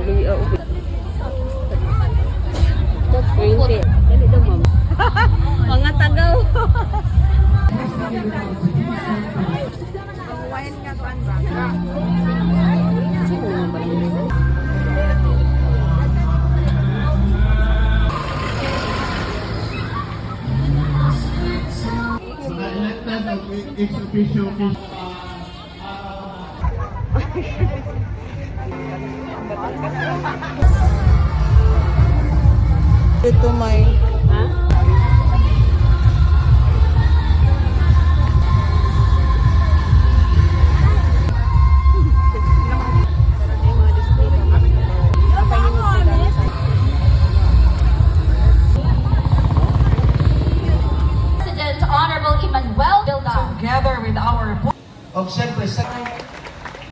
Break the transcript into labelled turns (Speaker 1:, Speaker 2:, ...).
Speaker 1: Luwi ako. 20. Dali daw, ma'am. Mga tagaw.
Speaker 2: Ang wine nga kuan ba?
Speaker 1: Sino naman ba yun?
Speaker 3: Elected of ex-officio.
Speaker 2: Ito may